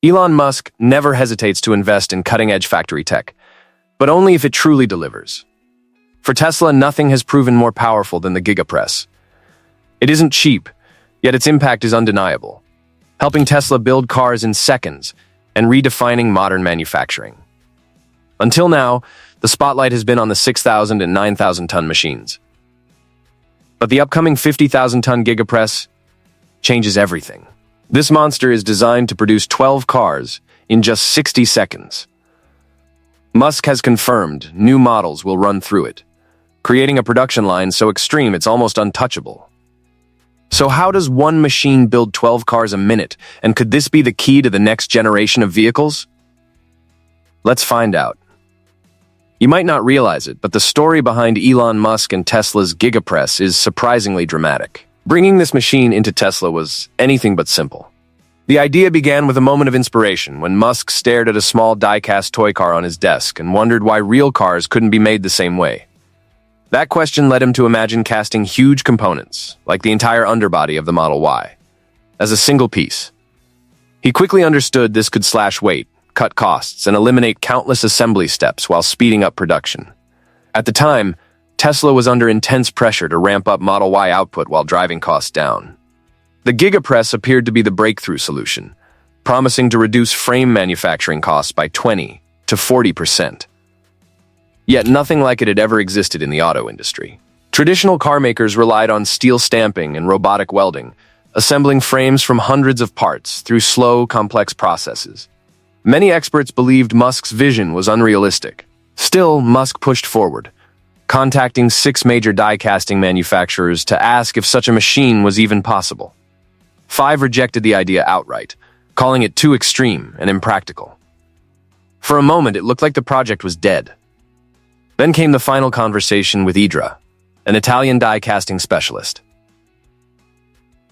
Elon Musk never hesitates to invest in cutting-edge factory tech, but only if it truly delivers. For Tesla, nothing has proven more powerful than the Giga Press. It isn't cheap, yet its impact is undeniable, helping Tesla build cars in seconds and redefining modern manufacturing. Until now, the spotlight has been on the 6,000 and 9,000-ton machines. But the upcoming 50,000-ton Giga Press changes everything. This monster is designed to produce 12 cars in just 60 seconds. Musk has confirmed new models will run through it, creating a production line so extreme it's almost untouchable. So how does one machine build 12 cars a minute, and could this be the key to the next generation of vehicles? Let's find out. You might not realize it, but the story behind Elon Musk and Tesla's Giga Press is surprisingly dramatic. Bringing this machine into Tesla was anything but simple. The idea began with a moment of inspiration when Musk stared at a small diecast toy car on his desk and wondered why real cars couldn't be made the same way. That question led him to imagine casting huge components, like the entire underbody of the Model Y, as a single piece. He quickly understood this could slash weight, cut costs, and eliminate countless assembly steps while speeding up production. At the time, Tesla was under intense pressure to ramp up Model Y output while driving costs down. The Giga Press appeared to be the breakthrough solution, promising to reduce frame manufacturing costs by 20 to 40%. Yet nothing like it had ever existed in the auto industry. Traditional car makers relied on steel stamping and robotic welding, assembling frames from hundreds of parts through slow, complex processes. Many experts believed Musk's vision was unrealistic. Still, Musk pushed forward, contacting 6 major die-casting manufacturers to ask if such a machine was even possible. 5 rejected the idea outright, calling it too extreme and impractical. For a moment, it looked like the project was dead. Then came the final conversation with Idra, an Italian die-casting specialist.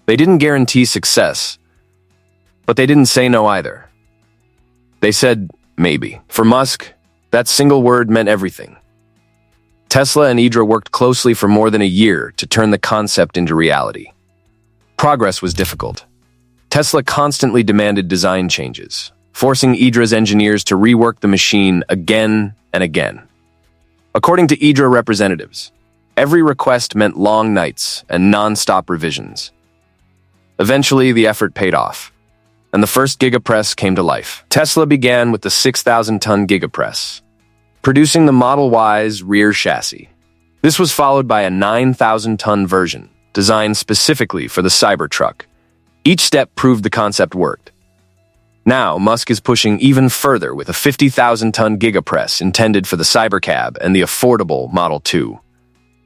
They didn't guarantee success, but they didn't say no either. They said maybe. For Musk, that single word meant everything. Tesla and Idra worked closely for more than a year to turn the concept into reality. Progress was difficult. Tesla constantly demanded design changes, forcing Idra's engineers to rework the machine again and again. According to Idra representatives, every request meant long nights and non-stop revisions. Eventually, the effort paid off, and the first Giga Press came to life. Tesla began with the 6,000-ton Giga Press, producing the Model Y's rear chassis. This was followed by a 9,000-ton version, designed specifically for the Cybertruck. Each step proved the concept worked. Now, Musk is pushing even further with a 50,000-ton Giga Press intended for the Cybercab and the affordable Model 2.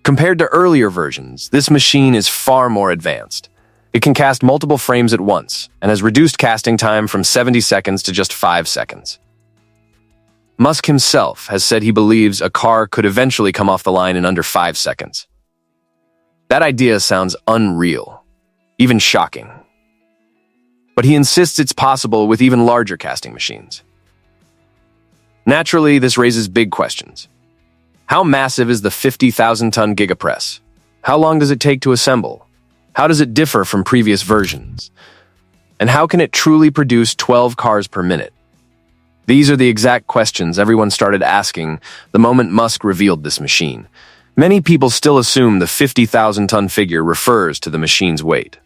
Compared to earlier versions, this machine is far more advanced. It can cast multiple frames at once and has reduced casting time from 70 seconds to just 5 seconds. Musk himself has said he believes a car could eventually come off the line in under 5 seconds. That idea sounds unreal, even shocking. But he insists it's possible with even larger casting machines. Naturally, this raises big questions. How massive is the 50,000-ton Giga Press? How long does it take to assemble? How does it differ from previous versions? And how can it truly produce 12 cars per minute? These are the exact questions everyone started asking the moment Musk revealed this machine. Many people still assume the 50,000-ton figure refers to the machine's weight.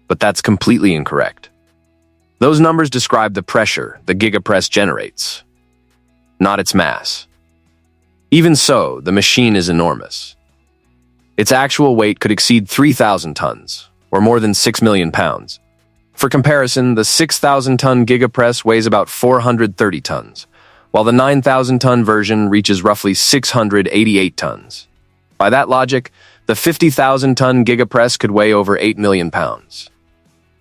But that's completely incorrect. Those numbers describe the pressure the Giga Press generates, not its mass. Even so, the machine is enormous. Its actual weight could exceed 3,000 tons, or more than 6 million pounds. For comparison, the 6,000-ton Giga Press weighs about 430 tons, while the 9,000-ton version reaches roughly 688 tons. By that logic, the 50,000-ton Giga Press could weigh over 8 million pounds.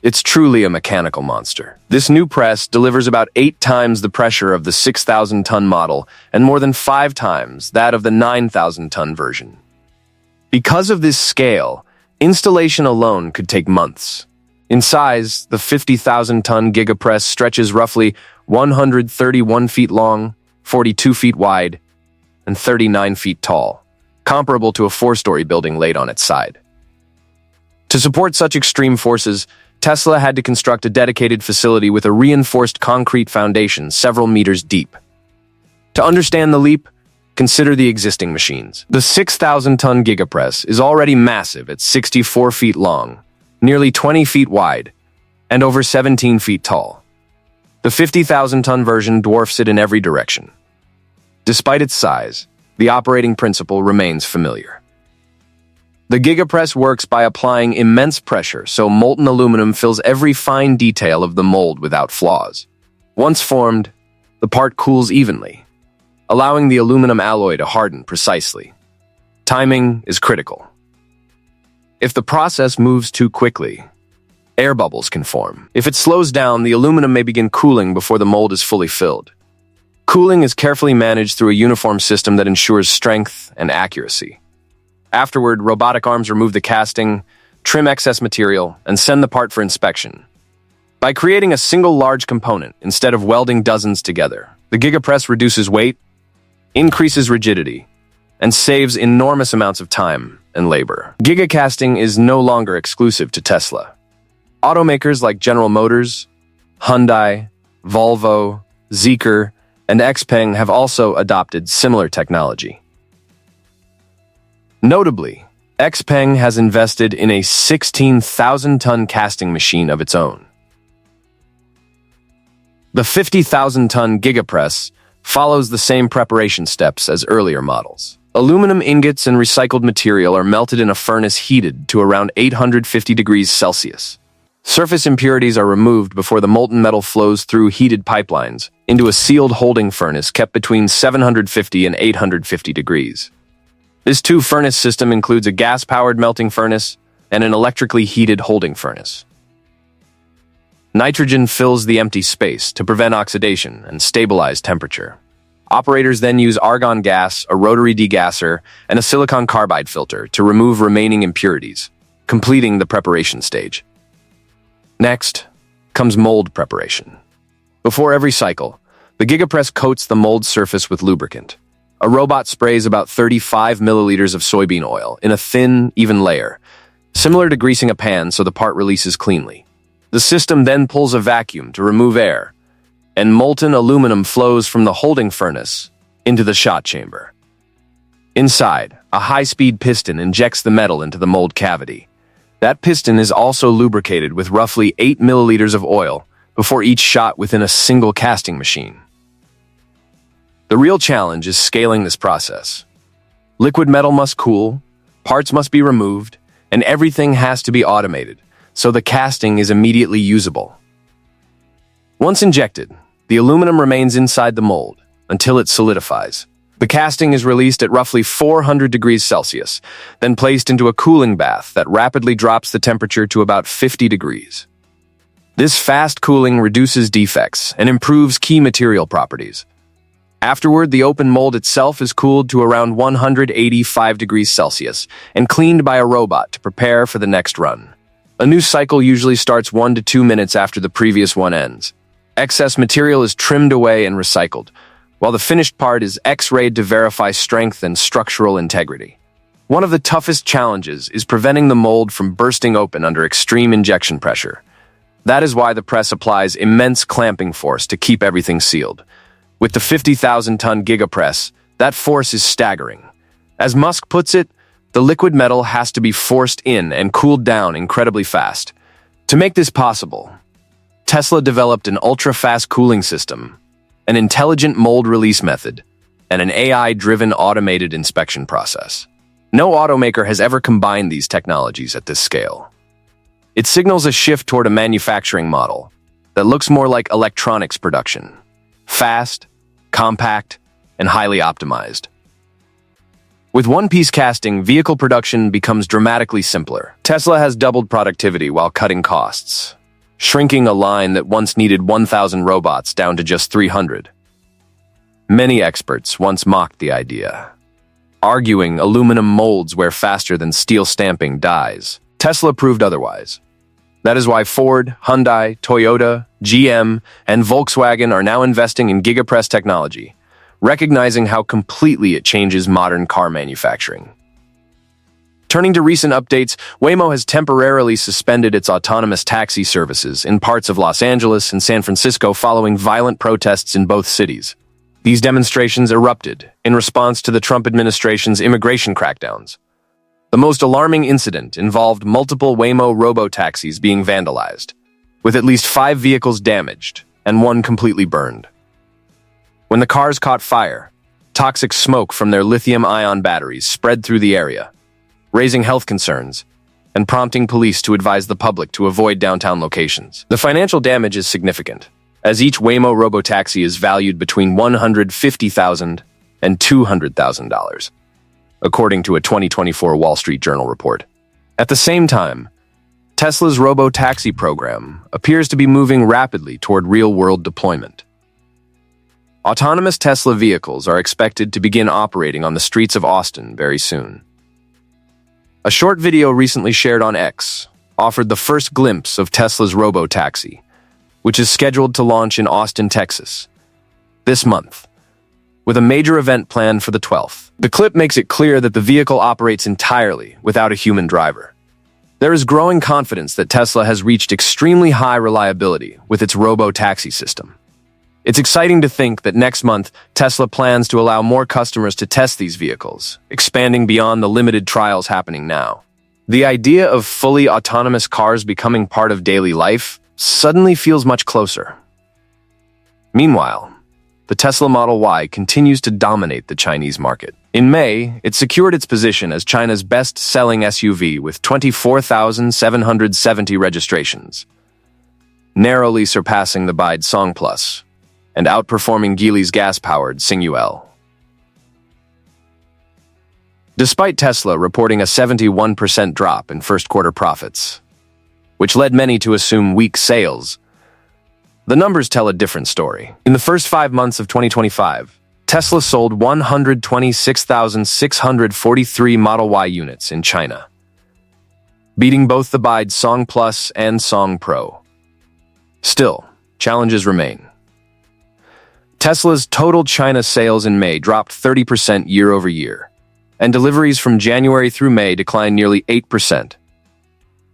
It's truly a mechanical monster. This new press delivers about 8 times the pressure of the 6,000-ton model and more than 5 times that of the 9,000-ton version. Because of this scale, installation alone could take months. In size, the 50,000-ton Giga Press stretches roughly 131 feet long, 42 feet wide, and 39 feet tall, comparable to a 4-story building laid on its side. To support such extreme forces, Tesla had to construct a dedicated facility with a reinforced concrete foundation several meters deep. To understand the leap, consider the existing machines. The 6,000-ton Giga Press is already massive at 64 feet long, nearly 20 feet wide, and over 17 feet tall. The 50,000-ton version dwarfs it in every direction. Despite its size, the operating principle remains familiar. The Giga Press works by applying immense pressure so molten aluminum fills every fine detail of the mold without flaws. Once formed, the part cools evenly, allowing the aluminum alloy to harden precisely. Timing is critical. If the process moves too quickly, air bubbles can form. If it slows down, the aluminum may begin cooling before the mold is fully filled. Cooling is carefully managed through a uniform system that ensures strength and accuracy. Afterward, robotic arms remove the casting, trim excess material, and send the part for inspection. By creating a single large component instead of welding dozens together, the Giga Press reduces weight, increases rigidity, and saves enormous amounts of time and labor. Giga casting is no longer exclusive to Tesla. Automakers like General Motors, Hyundai, Volvo, Zeekr, and XPeng have also adopted similar technology. Notably, XPeng has invested in a 16,000-ton casting machine of its own. The 50,000-ton Giga Press follows the same preparation steps as earlier models. Aluminum ingots and recycled material are melted in a furnace heated to around 850 degrees Celsius. Surface impurities are removed before the molten metal flows through heated pipelines into a sealed holding furnace kept between 750 and 850 degrees. This two-furnace system includes a gas-powered melting furnace and an electrically heated holding furnace. Nitrogen fills the empty space to prevent oxidation and stabilize temperature. Operators then use argon gas, a rotary degasser, and a silicon carbide filter to remove remaining impurities, completing the preparation stage. Next comes mold preparation. Before every cycle, the Giga Press coats the mold surface with lubricant. A robot sprays about 35 milliliters of soybean oil in a thin, even layer, similar to greasing a pan so the part releases cleanly. The system then pulls a vacuum to remove air, and molten aluminum flows from the holding furnace into the shot chamber. Inside, a high-speed piston injects the metal into the mold cavity. That piston is also lubricated with roughly 8 milliliters of oil before each shot within a single casting machine. The real challenge is scaling this process. Liquid metal must cool, parts must be removed, and everything has to be automated, so the casting is immediately usable. Once injected, the aluminum remains inside the mold until it solidifies. The casting is released at roughly 400 degrees Celsius, then placed into a cooling bath that rapidly drops the temperature to about 50 degrees. This fast cooling reduces defects and improves key material properties. Afterward, the open mold itself is cooled to around 185 degrees Celsius and cleaned by a robot to prepare for the next run. A new cycle usually starts 1 to 2 minutes after the previous one ends. Excess material is trimmed away and recycled, while the finished part is X-rayed to verify strength and structural integrity. One of the toughest challenges is preventing the mold from bursting open under extreme injection pressure. That is why the press applies immense clamping force to keep everything sealed. With the 50,000-ton Giga Press, that force is staggering. As Musk puts it, the liquid metal has to be forced in and cooled down incredibly fast. To make this possible, Tesla developed an ultra-fast cooling system, an intelligent mold release method, and an AI-driven automated inspection process. No automaker has ever combined these technologies at this scale. It signals a shift toward a manufacturing model that looks more like electronics production. Fast, compact, and highly optimized. With one-piece casting, vehicle production becomes dramatically simpler. Tesla has doubled productivity while cutting costs, shrinking a line that once needed 1,000 robots down to just 300. Many experts once mocked the idea, arguing aluminum molds wear faster than steel stamping dies. Tesla proved otherwise. That is why Ford, Hyundai, Toyota, GM, and Volkswagen are now investing in Giga Press technology, recognizing how completely it changes modern car manufacturing. Turning to recent updates, Waymo has temporarily suspended its autonomous taxi services in parts of Los Angeles and San Francisco following violent protests in both cities. These demonstrations erupted in response to the Trump administration's immigration crackdowns. The most alarming incident involved multiple Waymo robotaxis being vandalized, with at least 5 vehicles damaged and 1 completely burned. When the cars caught fire, toxic smoke from their lithium-ion batteries spread through the area, raising health concerns and prompting police to advise the public to avoid downtown locations. The financial damage is significant, as each Waymo robotaxi is valued between $150,000 and $200,000, according to a 2024 Wall Street Journal report. At the same time, Tesla's Robotaxi program appears to be moving rapidly toward real-world deployment. Autonomous Tesla vehicles are expected to begin operating on the streets of Austin very soon. A short video recently shared on X offered the first glimpse of Tesla's Robotaxi, which is scheduled to launch in Austin, Texas, this month, with a major event planned for the 12th. The clip makes it clear that the vehicle operates entirely without a human driver. There is growing confidence that Tesla has reached extremely high reliability with its Robotaxi system. It's exciting to think that next month, Tesla plans to allow more customers to test these vehicles, expanding beyond the limited trials happening now. The idea of fully autonomous cars becoming part of daily life suddenly feels much closer. Meanwhile, the Tesla Model Y continues to dominate the Chinese market. In May, it secured its position as China's best-selling SUV with 24,770 registrations, narrowly surpassing the BYD Song Plus and outperforming Geely's gas-powered Xing. Despite Tesla reporting a 71% drop in first-quarter profits, which led many to assume weak sales, the numbers tell a different story. In the first 5 months of 2025, Tesla sold 126,643 Model Y units in China, beating both the BYD Song Plus and Song Pro. Still, challenges remain. Tesla's total China sales in May dropped 30% year-over-year, and deliveries from January through May declined nearly 8%.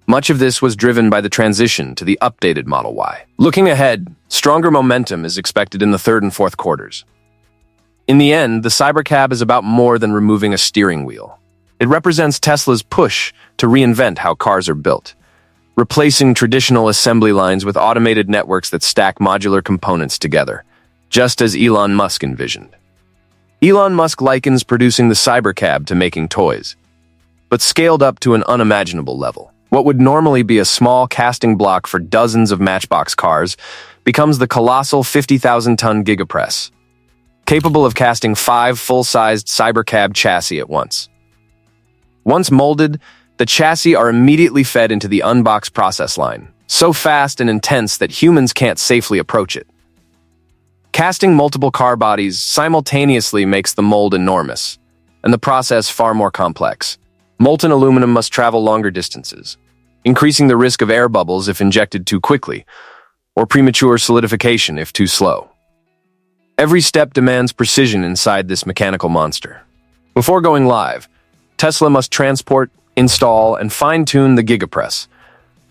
Much of this was driven by the transition to the updated Model Y. Looking ahead, stronger momentum is expected in the third and fourth quarters. In the end, the Cybercab is about more than removing a steering wheel. It represents Tesla's push to reinvent how cars are built, replacing traditional assembly lines with automated networks that stack modular components together, just as Elon Musk envisioned. Elon Musk likens producing the Cybercab to making toys, but scaled up to an unimaginable level. What would normally be a small casting block for dozens of Matchbox cars becomes the colossal 50,000-ton Giga Press, capable of casting 5 full-sized Cybercab chassis at once. Once molded, the chassis are immediately fed into the unbox process line, so fast and intense that humans can't safely approach it. Casting multiple car bodies simultaneously makes the mold enormous, and the process far more complex. Molten aluminum must travel longer distances, increasing the risk of air bubbles if injected too quickly, or premature solidification if too slow. Every step demands precision inside this mechanical monster. Before going live, Tesla must transport, install, and fine-tune the Giga Press,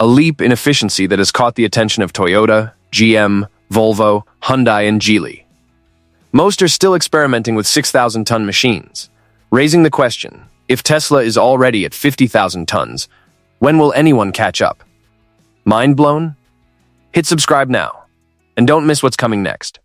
a leap in efficiency that has caught the attention of Toyota, GM, Volvo, Hyundai, and Geely. Most are still experimenting with 6,000-ton machines, raising the question, if Tesla is already at 50,000 tons, when will anyone catch up? Mind blown? Hit subscribe now, and don't miss what's coming next.